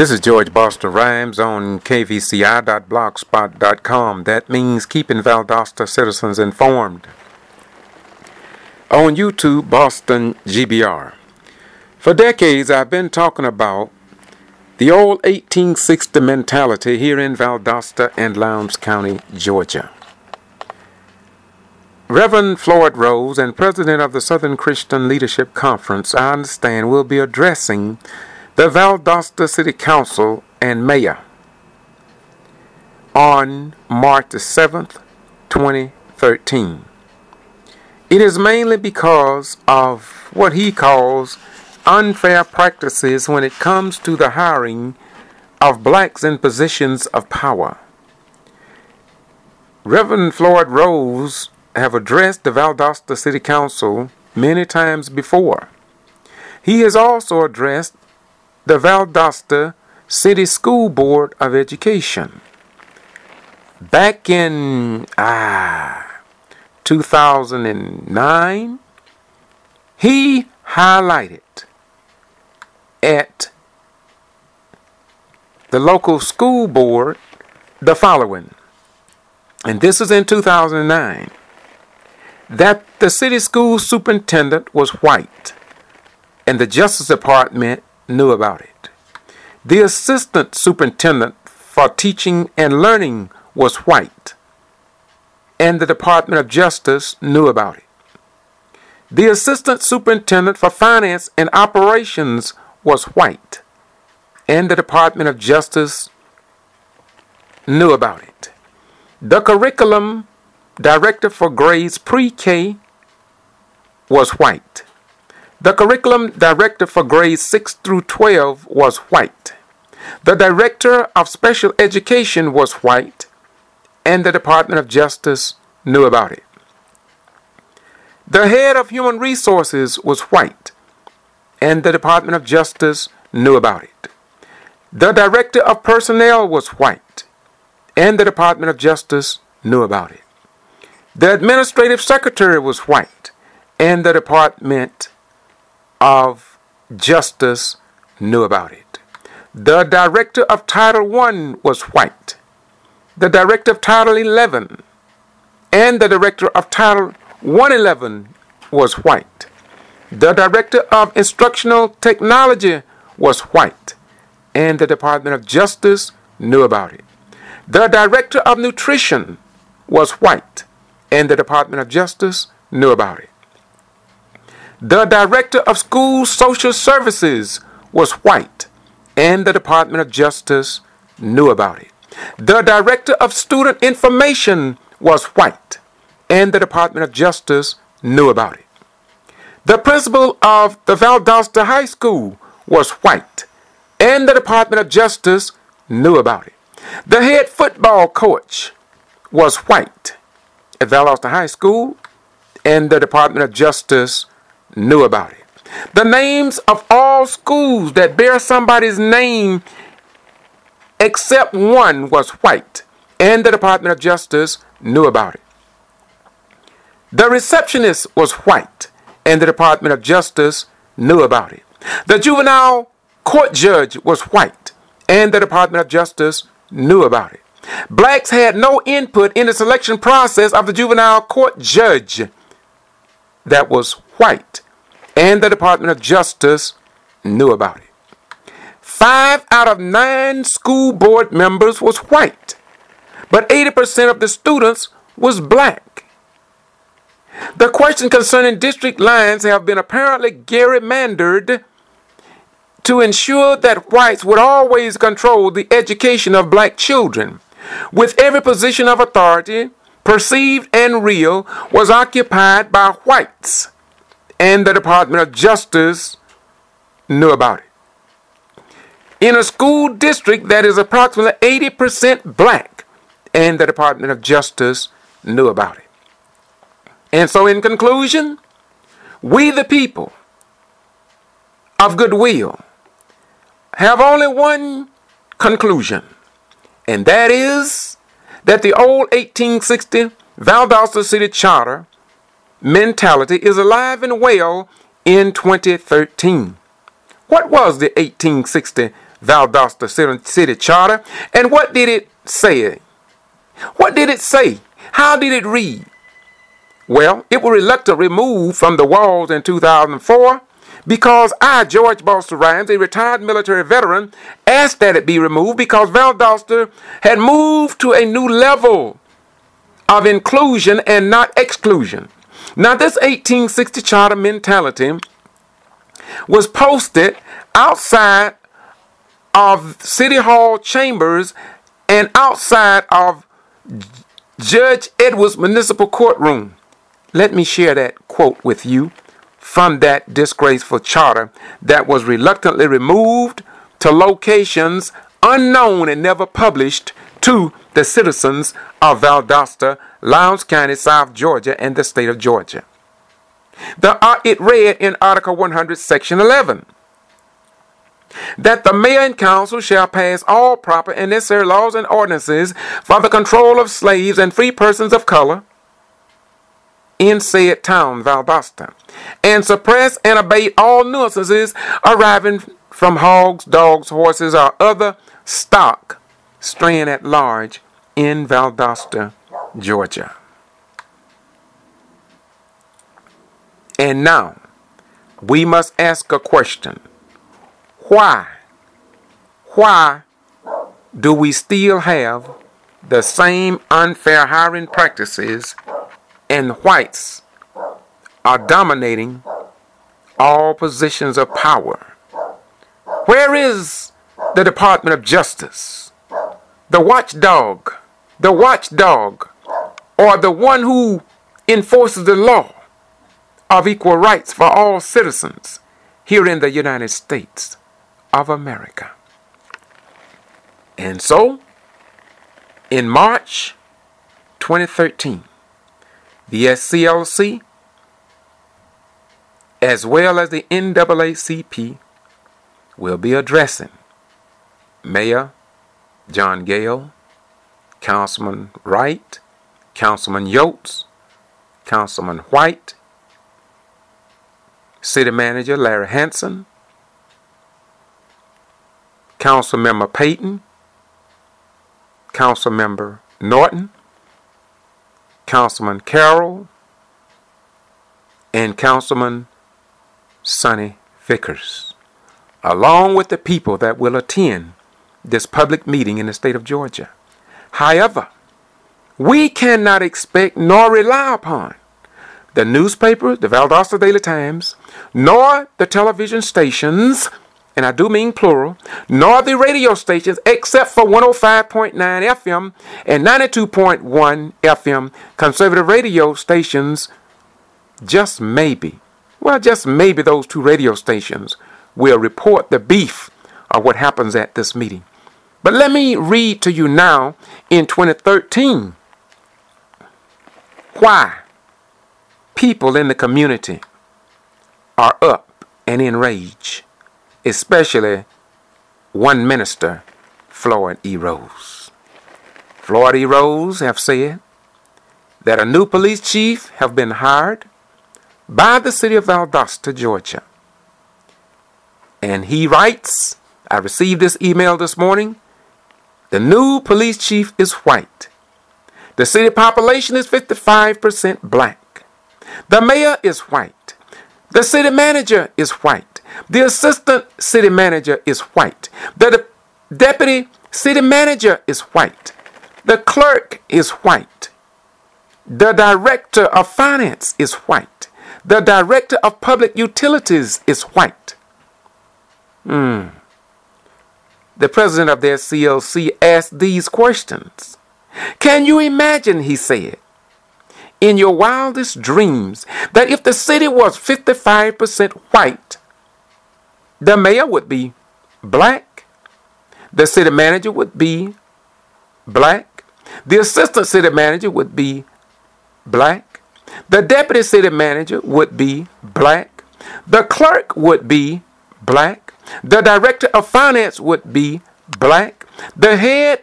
This is George Buster Rhymes on kvci.blogspot.com. That means keeping Valdosta citizens informed. On YouTube, Boston G.B.R. For decades, I've been talking about the old 1860 mentality here in Valdosta and Lowndes County, Georgia. Reverend Floyd Rose and President of the Southern Christian Leadership Conference, I understand, will be addressing the Valdosta City Council and Mayor on March the 7th, 2013. It is mainly because of what he calls unfair practices when it comes to the hiring of blacks in positions of power. Reverend Floyd Rose have addressed the Valdosta City Council many times before. He has also addressed the Valdosta City School Board of Education. Back in 2009, he highlighted at the local school board the following, and this is in 2009, that the city school superintendent was white and the Justice Department knew about it. The assistant superintendent for teaching and learning was white, and the Department of Justice knew about it. The assistant superintendent for finance and operations was white, and the Department of Justice knew about it. The curriculum director for grades pre-K was white. The curriculum director for grades 6 through 12 was white. The director of special education was white, and the Department of Justice knew about it. The head of human resources was white, and the Department of Justice knew about it. The director of personnel was white, and the Department of Justice knew about it. The administrative secretary was white, and the Department of Justice knew about it. The director of Title I was white. The director of Title 11 and the director of Title 111 was white. The director of Instructional Technology was white, and the Department of Justice knew about it. The director of Nutrition was white, and the Department of Justice knew about it. The director of School Social Services was white, and the Department of Justice knew about it. The director of Student Information was white, and the Department of Justice knew about it. The principal of the Valdosta High School was white, and the Department of Justice knew about it. The head football coach was white at Valdosta High School, and the Department of Justice knew about it. The names of all schools that bear somebody's name except one was white, and the Department of Justice knew about it. The receptionist was white, and the Department of Justice knew about it. The juvenile court judge was white, and the Department of Justice knew about it. Blacks had no input in the selection process of the juvenile court judge that was white, and the Department of Justice knew about it. 5 out of 9 school board members was white, but 80% of the students was black. The question concerning district lines have been apparently gerrymandered to ensure that whites would always control the education of black children, with every position of authority, perceived and real, was occupied by whites, and the Department of Justice knew about it. In a school district that is approximately 80% black, and the Department of Justice knew about it. And so in conclusion, we the people of goodwill have only one conclusion, and that is that the old 1860 Valdosta City Charter mentality is alive and well in 2013. What was the 1860 Valdosta City Charter. And what did it say? What did it say? How did it read? Well, it was reluctantly removed from the walls in 2004 because I, George Boston Rhymes, a retired military veteran, asked that it be removed because Valdosta had moved to a new level of inclusion and not exclusion. Now, this 1860 charter mentality was posted outside of City Hall chambers and outside of Judge Edwards' municipal courtroom. Let me share that quote with you from that disgraceful charter that was reluctantly removed to locations unknown and never published to the citizens of Valdosta, Lowndes County, South Georgia, and the state of Georgia. It read in Article 100, Section 11, that the mayor and council shall pass all proper and necessary laws and ordinances for the control of slaves and free persons of color in said town, Valdosta, and suppress and abate all nuisances arriving from hogs, dogs, horses, or other stock straying at large in Valdosta, Georgia. And now, we must ask a question. Why do we still have the same unfair hiring practices and whites are dominating all positions of power? Where is the Department of Justice, the watchdog, or the one who enforces the law of equal rights for all citizens here in the United States of America? And so, in March 2013, the S.C.L.C. as well as the NAACP will be addressing Mayor John Gale, Councilman Wright, Councilman Yotes, Councilman White, City Manager Larry Hanson, Councilmember Payton, Councilmember Norton, Councilman Carroll, and Councilman Sonny Vickers, along with the people that will attend this public meeting in the state of Georgia. However, we cannot expect nor rely upon the newspaper, the Valdosta Daily Times, nor the television stations, and I do mean plural, nor the radio stations, except for 105.9 FM and 92.1 FM conservative radio stations. Just maybe those two radio stations will report the beef of what happens at this meeting. But let me read to you now in 2013 why people in the community are up and enraged, especially one minister, Floyd E. Rose. Floyd E. Rose have said that a new police chief have been hired by the city of Valdosta, Georgia. And he writes, I received this email this morning, the new police chief is white. The city population is 55% black. The mayor is white. The city manager is white. The assistant city manager is white. The deputy city manager is white. The clerk is white. The director of finance is white. The director of public utilities is white. The president of the S.C.L.C. asked these questions. Can you imagine, he said, in your wildest dreams, that if the city was 55% white, the mayor would be black, the city manager would be black, the assistant city manager would be black, the deputy city manager would be black, the clerk would be black, the director of finance would be black, the head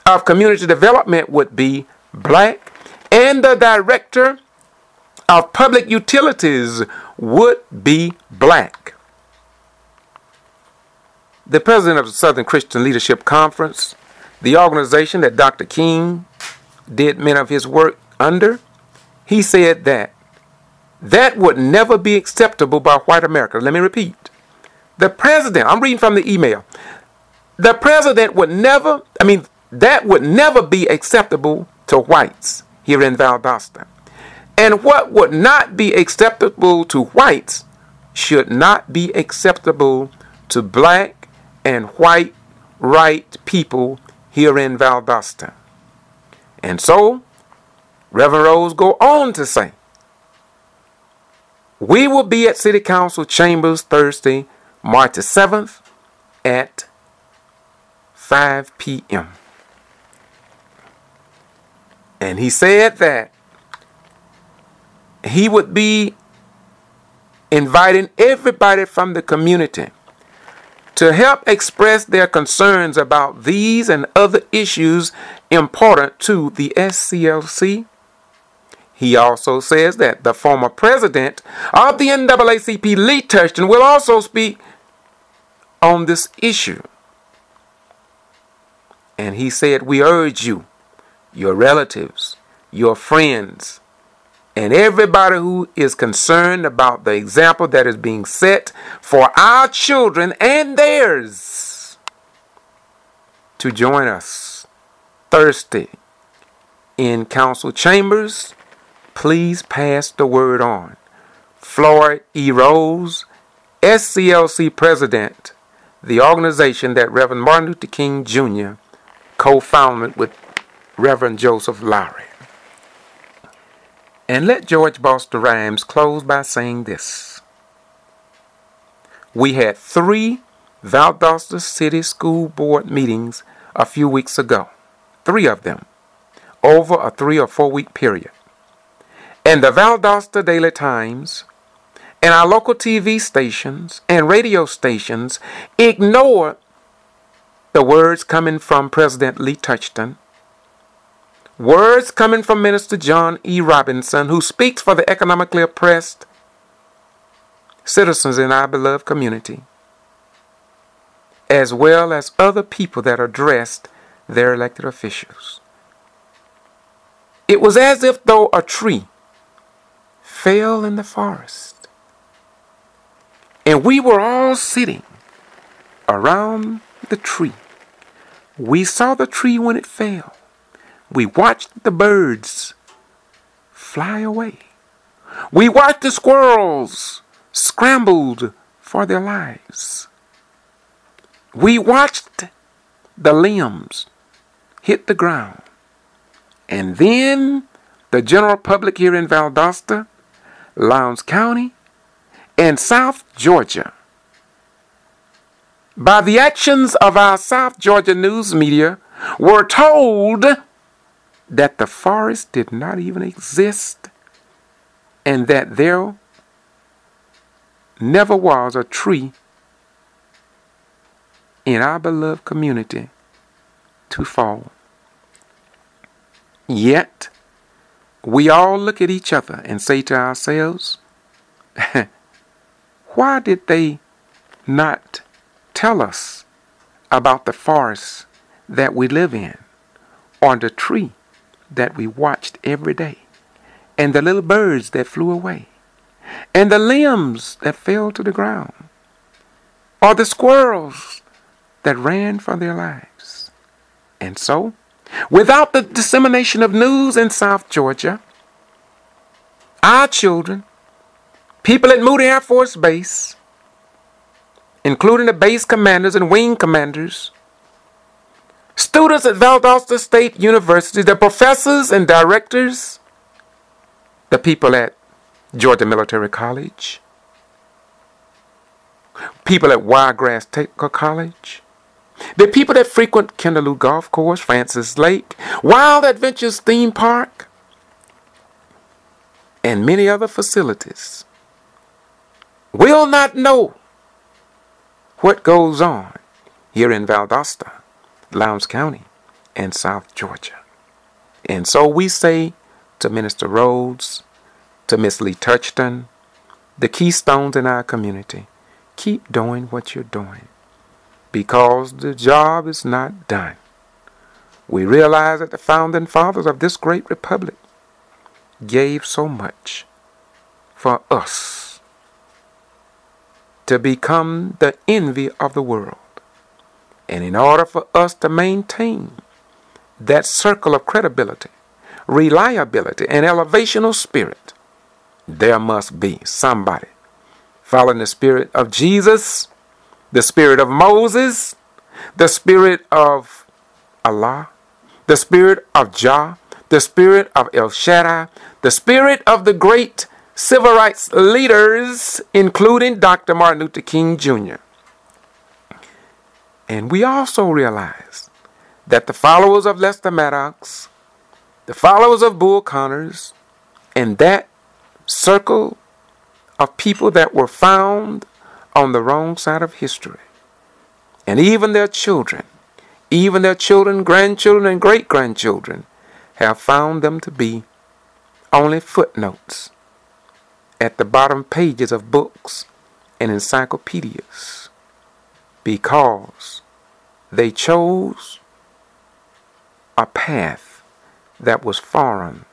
of community development would be black, and the director of public utilities would be black. the president of the Southern Christian Leadership Conference, the organization that Dr. King did many of his work under, he said that would never be acceptable by white America. Let me repeat. The president, I'm reading from the email, the president would never, that would never be acceptable to whites here in Valdosta. And what would not be acceptable to whites should not be acceptable to black and white right people here in Valdosta. And so, Reverend Rose go on to say, we will be at City Council Chambers Thursday, March the 7th at 5 p.m. And he said that he would be inviting everybody from the community to help express their concerns about these and other issues important to the S.C.L.C. He also says that the former president of the NAACP, Lee Thurston, will also speak on this issue. And he said, we urge you, your relatives, your friends, and everybody who is concerned about the example that is being set for our children and theirs to join us Thursday in council chambers. Please pass the word on. Floyd E. Rose, S.C.L.C. president, the organization that Reverend Martin Luther King Jr. co-founded with Reverend Joseph Lowry. And let George Buster Rhymes close by saying this. We had 3 Valdosta City School Board meetings a few weeks ago. 3 of them over a 3 or 4 week period. And the Valdosta Daily Times and our local TV stations and radio stations ignored the words coming from President Lee Thurston, words coming from Minister John E. Robinson, who speaks for the economically oppressed citizens in our beloved community, as well as other people that addressed their elected officials. It was as if though a tree fell in the forest, and we were all sitting around the tree. We saw the tree when it fell. We watched the birds fly away. We watched the squirrels scrambled for their lives. We watched the limbs hit the ground. And then the general public here in Valdosta, Lowndes County, and South Georgia, by the actions of our South Georgia news media, were told that the forest did not even exist and that there never was a tree in our beloved community to fall. Yet, we all look at each other and say to ourselves, why did they not tell us about the forest that we live in, or the tree that we watched every day, and the little birds that flew away, and the limbs that fell to the ground, or the squirrels that ran for their lives? And so, without the dissemination of news in South Georgia, our children, people at Moody Air Force Base, including the base commanders and wing commanders, students at Valdosta State University, the professors and directors, the people at Georgia Military College, people at Wiregrass Technical College, the people that frequent Kinderloo Golf Course, Francis Lake, Wild Adventures Theme Park, and many other facilities will not know what goes on here in Valdosta, Lowndes County, and South Georgia. And so we say to Minister Rhodes, to Miss Lee Thurston, the keystones in our community, keep doing what you're doing. because the job is not done. We realize that the founding fathers of this great republic gave so much for us to become the envy of the world. And in order for us to maintain that circle of credibility, reliability, and elevational spirit, there must be somebody following the spirit of Jesus, the spirit of Moses, the spirit of Allah, the spirit of Jah, the spirit of El Shaddai, the spirit of the great civil rights leaders, including Dr. Martin Luther King Jr. And we also realize that the followers of Lester Maddox, the followers of Bull Connors, and that circle of people that were found on the wrong side of history, and even their children, grandchildren, and great-grandchildren, have found them to be only footnotes at the bottom pages of books and encyclopedias, because they chose a path that was foreign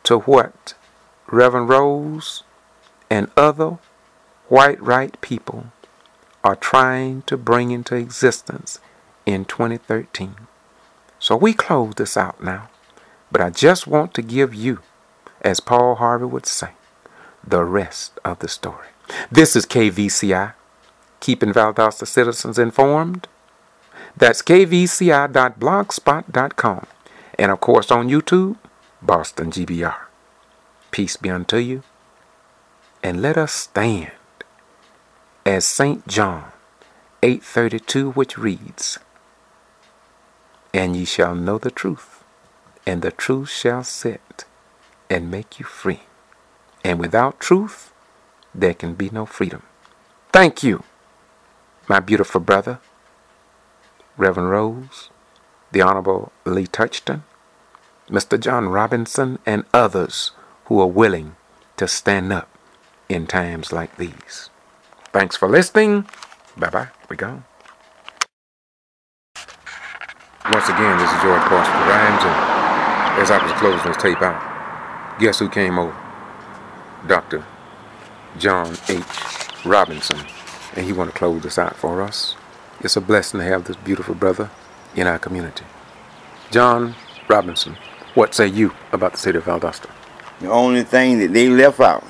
to what Reverend Rose and other white right people are trying to bring into existence in 2013. So we close this out now, but I just want to give you, as Paul Harvey would say, the rest of the story. This is KVCI, keeping Valdosta citizens informed. That's kvci.blogspot.com. And of course on YouTube, Boston G.B.R. Peace be unto you. And let us stand as St. John 8:32, which reads, "And ye shall know the truth, and the truth shall set and make you free. And without truth, there can be no freedom." Thank you, my beautiful brother, Reverend Rose, the Honorable Lee Touchton, Mr. John Robinson, and others who are willing to stand up in times like these. Thanks for listening. Bye-bye. We gone. Once again, this is George Boston Rhymes, and as I was closing this tape out, guess who came over? Dr. John H. Robinson, and he want to close this out for us. It's a blessing to have this beautiful brother in our community. John Robinson, what say you about the city of Valdosta? The only thing that they left out,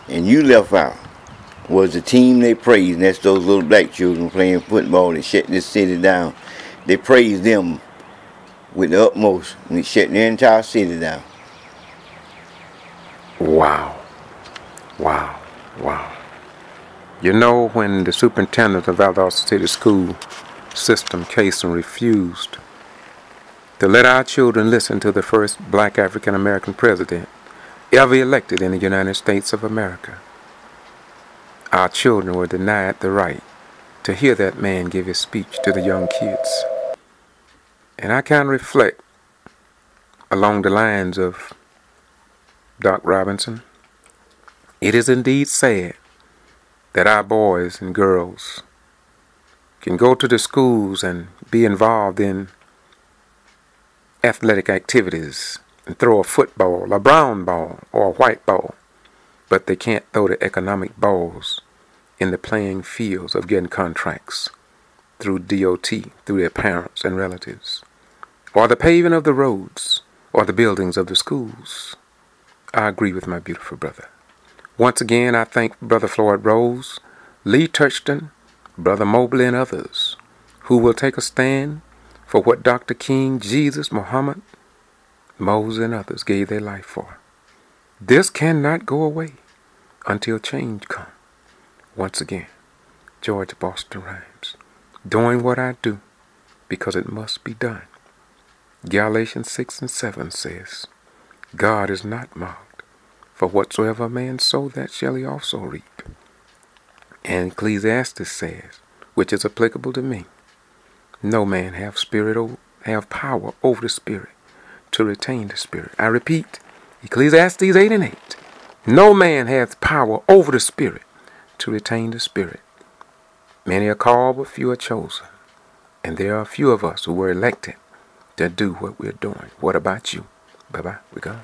and you left out, was the team they praised, and that's those little black children playing football that shut this city down. They praised them with the utmost, and it shut the entire city down. Wow. Wow. Wow. You know, when the superintendent of Valdosta City School System, Cason, refused to let our children listen to the first black African-American president ever elected in the United States of America, our children were denied the right to hear that man give his speech to the young kids. And I kind of reflect along the lines of Doc Robinson. It is indeed sad that our boys and girls can go to the schools and be involved in athletic activities and throw a football, a brown ball, or a white ball, but they can't throw the economic balls in the playing fields of getting contracts through DOT, through their parents and relatives, or the paving of the roads, or the buildings of the schools. I agree with my beautiful brother. Once again, I thank Brother Floyd Rose, Lee Touchton, Brother Mobley, and others who will take a stand for what Dr. King, Jesus, Muhammad, Moses, and others gave their life for. This cannot go away until change comes. Once again, George Boston Rhymes, doing what I do because it must be done. Galatians 6:7 says, God is not mocked. For whatsoever a man sow, that shall he also reap. And Ecclesiastes says, which is applicable to me, no man have power over the spirit to retain the spirit. I repeat, Ecclesiastes 8:8. No man hath power over the spirit to retain the spirit. Many are called, but few are chosen. And there are a few of us who were elected to do what we're doing. What about you? Bye-bye. We gone.